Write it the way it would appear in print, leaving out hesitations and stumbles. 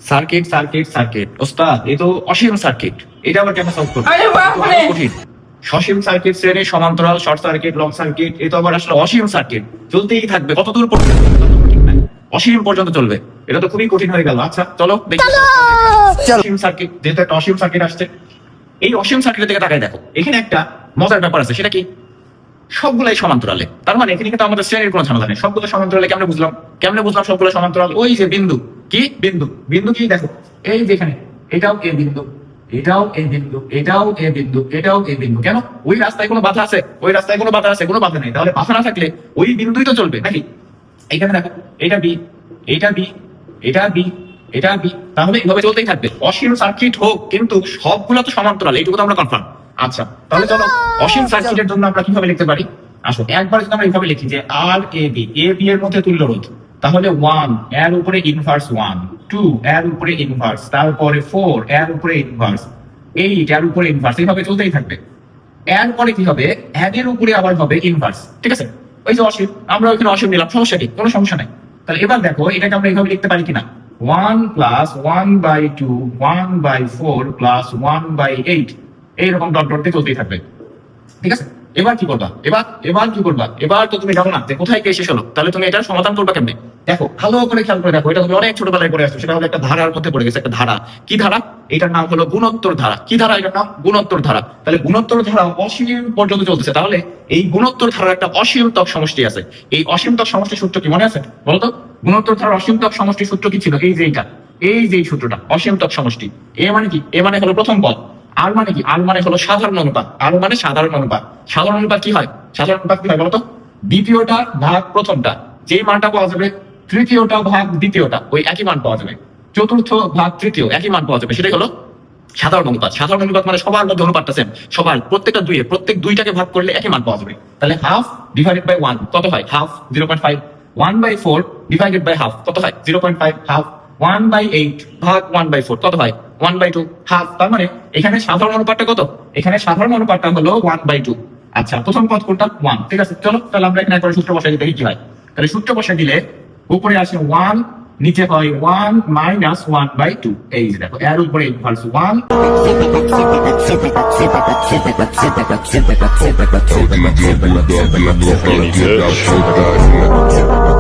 Circuit circuit circuit ওস্তাদ, এ তো অসীম circuit. এটা আবার কেন সলভ করতে আরে বাপ রে! কঠিন। সসীম সার্কিট, শ্রেণী, সমান্তরাল, শর্ট সার্কিট, লং সার্কিট, এ তো আবার আসলে অসীম সার্কিট। চলতেই থাকবে, কতদূর পর্যন্ত ঠিক নাই, অসীম পর্যন্ত চলবে। এটা তো খুবই কঠিন হয়ে গেল। আচ্ছা চলো দেখি। অসীম সার্কিট, যেহেতু একটা অসীম সার্কিট আসছে, এই অসীম সার্কিটের দিকে তাকাই দেখো। এখানে একটা মজার ব্যাপার আছে, সেটা কি? সবগুলাই সমান্তরালে। তার মানে এখানে কিন্তু আমাদের শ্রেণীর কোনো ঝামেলা নেই। সবগুলো সমান্তরালে কেমনে বুঝলাম? সবগুলো সমান্তরাল? ওই যে বিন্দু, কি বিন্দু? বিন্দু কি দেখো, এই যে এখানে এটাও এ বিন্দু, এটাও এ বিন্দু, এটাও এ বিন্দু, এটাও এ বিন্দু। কেন? ওই রাস্তায় কোনো বাধা আছে? ওই রাস্তায় কোনো বাধা আছে? কোনো বাধা নেই। তাহলে বাধা না থাকলে ওই বিন্দুই তো চলবে নাকি? এখানে দেখো, এটা বি, এটা বি, এটা বি, এটা বি। তাহলে এইভাবে চলতেই থাকবে। অসীম সার্কিট হোক, কিন্তু সবগুলো তো সমান্তরাল, এইটুকু তো আমরা কনফার্ম। আচ্ছা তাহলে চলো, অসীম সার্কিটের জন্য আমরা কিভাবে লিখতে পারি? আসো একবার যদি আমরা এইভাবে লিখি যে আর এ বি, এ বি এর মধ্যে তুল্য রোধ, তাহলে 1 এর উপরে ইনভার্স 1, 2 এর উপরে ইনভার্স, তারপরে 4 এর উপরে ইনভার্স, 8 এর উপরে ইনভার্স, এইভাবে চলতেই থাকবে। এর পরে কি হবে? এর উপরে আবার হবে ইনভার্স। ঠিক আছে? ওই যে অসীম, আমরা ওইখানে অসীম নিলাম, সমস্যা কি? কোনো সমস্যা নাই। তাহলে এবার দেখো, এটাকে আমরা এইভাবে লিখতে পারি কিনা? 1 প্লাস 1/2 1/4 প্লাস 1/8, এইরকম ডট ডট দিয়ে চলতেই থাকবে। ঠিক আছে? এবার কি করবা? এবার কি করবা? এবার তো তুমি জানো না যে কোথায় গিয়ে শেষ হলো। তাহলে তুমি এটার সমাধান করবা কেমনে? দেখো, ভালো করে খেয়াল করে দেখো। এটা তুমি অনেক ছোটবেলায় পড়ে আসছো। সেটা হলো একটা ধারার মধ্যে পড়ে গেছে, একটা ধারা। কি ধারা? এটার নাম হলো গুণোত্তর ধারা। কি ধারা? এটার নাম গুণোত্তর ধারা। তাহলে গুণোত্তর ধারা অসীম পর্যন্ত চলতেছে। তাহলে এই গুণোত্তর ধারার একটা অসীমতক সমষ্টি আছে। এই অসীমতক সমষ্টি সূত্র কি মনে আছে? বলতো, গুণোত্তর ধারার অসীমতক সমষ্টি সূত্র কি ছিল? এই যে এইটা, এই যে এই সূত্রটা, অসীমতক সমষ্টি। এ মানে কি? এ মানে হলো প্রথম পদ। আর মানে কি? আর মানে হলো সাধারণ অনুপাত। আর মানে সাধারণ অনুপাত। সাধারণ অনুপাত কি হয়? সাধারণ অনুপাত কি হয় বলতো? দ্বিতীয়টা ভাগ প্রথমটা, যে মানটা পাওয়া যাবে, তৃতীয়টা ভাগ দ্বিতীয়টা, ওই একই মান পাওয়া যাবে। চতুর্থ ভাগ তৃতীয়, একই মান পাওয়া যাবে। সেটাই হলো সাধারণ অনুপাত। সাধারণ অনুপাত মানে সবার মধ্যে অনুপাতটা সেম, সবার, প্রত্যেকটা দুইয়ে, প্রত্যেক দুইটাকে ভাগ করলে একই মান পাওয়া যাবে। তাহলে হাফ ডিভাইডেড বাই 1 কত হয়? হাফ 0.5। 1/4 ডিভাইডেড বাই হাফ কত হয়? 0.5 হাফ। 1/8 ভাগ 1/4 কত হয়? 1/2 হাফ। তার মানে এখানে সাধারণ অনুপাতটা কত? এখানে সাধারণ অনুপাতটা হলো 1/2। আচ্ছা, প্রথম পদ কোনটা? 1। ঠিক আছে, চলো তাহলে আমরা এখানে একবার সূত্র বসাই দিই, কি হয়। তাহলে সূত্র বসাই দিলে উপরে আসে 1, নিচে হয় 1 মাইনাস 1/2। এই যে দেখো, এর উপরে ইকুয়ালস 1। Told you my